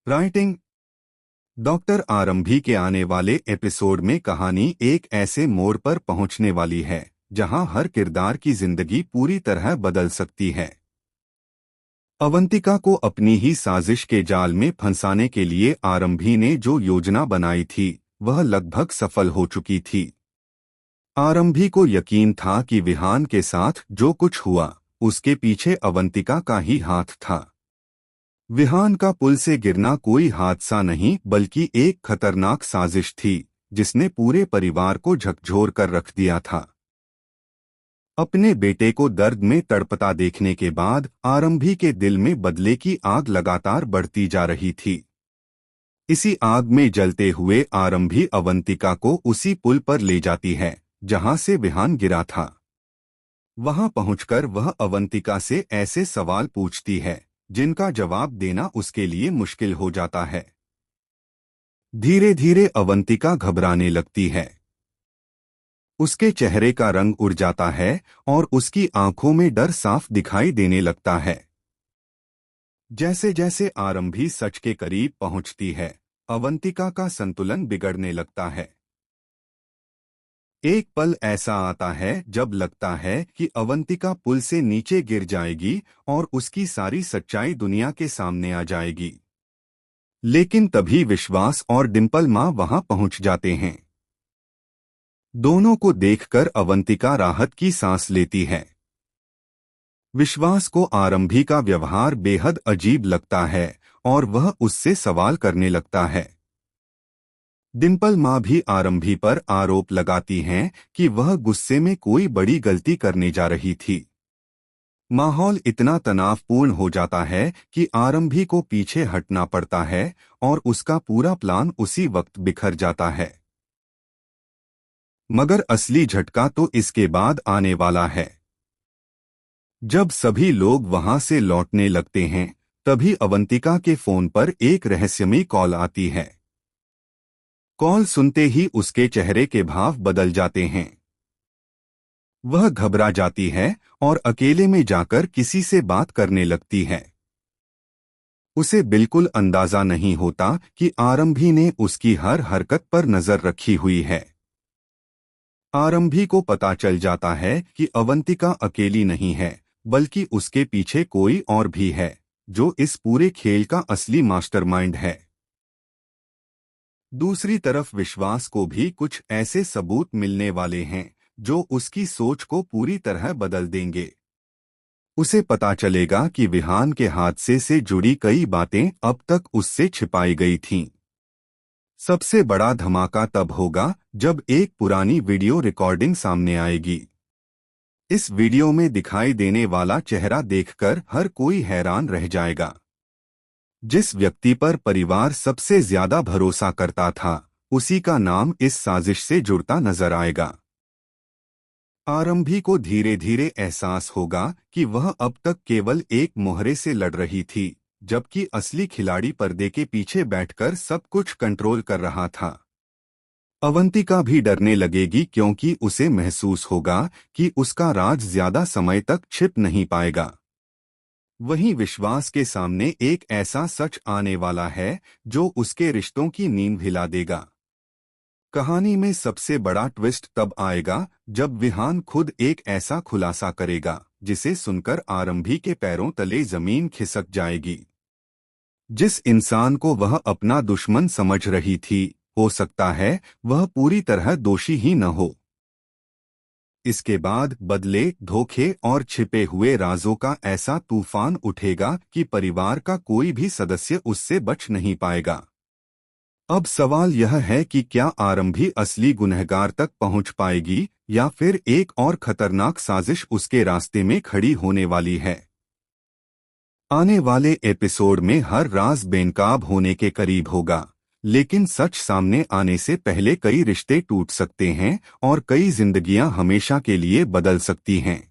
Writing. Doctor आरंभी के आने वाले एपिसोड में कहानी एक ऐसे मोड़ पर पहुंचने वाली है जहां हर किरदार की जिंदगी पूरी तरह बदल सकती है। अवंतिका को अपनी ही साजिश के जाल में फंसाने के लिए आरंभी ने जो योजना बनाई थी वह लगभग सफल हो चुकी थी। आरंभी को यकीन था कि विहान के साथ जो कुछ हुआ उसके पीछे अवंतिका का ही हाथ था। विहान का पुल से गिरना कोई हादसा नहीं बल्कि एक खतरनाक साजिश थी जिसने पूरे परिवार को झकझोर कर रख दिया था। अपने बेटे को दर्द में तड़पता देखने के बाद आरंभी के दिल में बदले की आग लगातार बढ़ती जा रही थी। इसी आग में जलते हुए आरंभी अवंतिका को उसी पुल पर ले जाती है जहां से विहान गिरा था। वहां पहुंचकर वह अवंतिका से ऐसे सवाल पूछती है जिनका जवाब देना उसके लिए मुश्किल हो जाता है। धीरे धीरे अवंतिका घबराने लगती है। उसके चेहरे का रंग उड़ जाता है और उसकी आंखों में डर साफ दिखाई देने लगता है। जैसे जैसे आरंभी सच के करीब पहुंचती है अवंतिका का संतुलन बिगड़ने लगता है। एक पल ऐसा आता है जब लगता है कि अवंतिका पुल से नीचे गिर जाएगी और उसकी सारी सच्चाई दुनिया के सामने आ जाएगी। लेकिन तभी विश्वास और डिंपल माँ वहां पहुंच जाते हैं। दोनों को देखकर अवंतिका राहत की सांस लेती है। विश्वास को आरंभी का व्यवहार बेहद अजीब लगता है और वह उससे सवाल करने लगता है। डिंपल माँ भी आरंभी पर आरोप लगाती हैं कि वह गुस्से में कोई बड़ी गलती करने जा रही थी। माहौल इतना तनावपूर्ण हो जाता है कि आरंभी को पीछे हटना पड़ता है और उसका पूरा प्लान उसी वक्त बिखर जाता है। मगर असली झटका तो इसके बाद आने वाला है। जब सभी लोग वहां से लौटने लगते हैं तभी अवंतिका के फोन पर एक रहस्यमयी कॉल आती है। कॉल सुनते ही उसके चेहरे के भाव बदल जाते हैं। वह घबरा जाती है और अकेले में जाकर किसी से बात करने लगती है। उसे बिल्कुल अंदाजा नहीं होता कि आरंभी ने उसकी हर हरकत पर नजर रखी हुई है। आरंभी को पता चल जाता है कि अवंतिका अकेली नहीं है बल्कि उसके पीछे कोई और भी है जो इस पूरे खेल का असली मास्टरमाइंड है। दूसरी तरफ विश्वास को भी कुछ ऐसे सबूत मिलने वाले हैं जो उसकी सोच को पूरी तरह बदल देंगे। उसे पता चलेगा कि विहान के हादसे से जुड़ी कई बातें अब तक उससे छिपाई गई थीं। सबसे बड़ा धमाका तब होगा जब एक पुरानी वीडियो रिकॉर्डिंग सामने आएगी। इस वीडियो में दिखाई देने वाला चेहरा देखकर हर कोई हैरान रह जाएगा। जिस व्यक्ति पर परिवार सबसे ज्यादा भरोसा करता था उसी का नाम इस साजिश से जुड़ता नजर आएगा। आरंभी को धीरे धीरे एहसास होगा कि वह अब तक केवल एक मोहरे से लड़ रही थी जबकि असली खिलाड़ी पर्दे के पीछे बैठकर सब कुछ कंट्रोल कर रहा था। अवंतिका भी डरने लगेगी क्योंकि उसे महसूस होगा कि उसका राज ज्यादा समय तक छिप नहीं पाएगा। वहीं विश्वास के सामने एक ऐसा सच आने वाला है जो उसके रिश्तों की नींव हिला देगा। कहानी में सबसे बड़ा ट्विस्ट तब आएगा जब विहान खुद एक ऐसा खुलासा करेगा जिसे सुनकर आरंभी के पैरों तले जमीन खिसक जाएगी। जिस इंसान को वह अपना दुश्मन समझ रही थी हो सकता है वह पूरी तरह दोषी ही न हो। इसके बाद बदले, धोखे और छिपे हुए राजों का ऐसा तूफान उठेगा कि परिवार का कोई भी सदस्य उससे बच नहीं पाएगा। अब सवाल यह है कि क्या आरंभी असली गुनहगार तक पहुंच पाएगी या फिर एक और खतरनाक साजिश उसके रास्ते में खड़ी होने वाली है। आने वाले एपिसोड में हर राज बेनकाब होने के करीब होगा, लेकिन सच सामने आने से पहले कई रिश्ते टूट सकते हैं और कई जिंदगियां हमेशा के लिए बदल सकती हैं।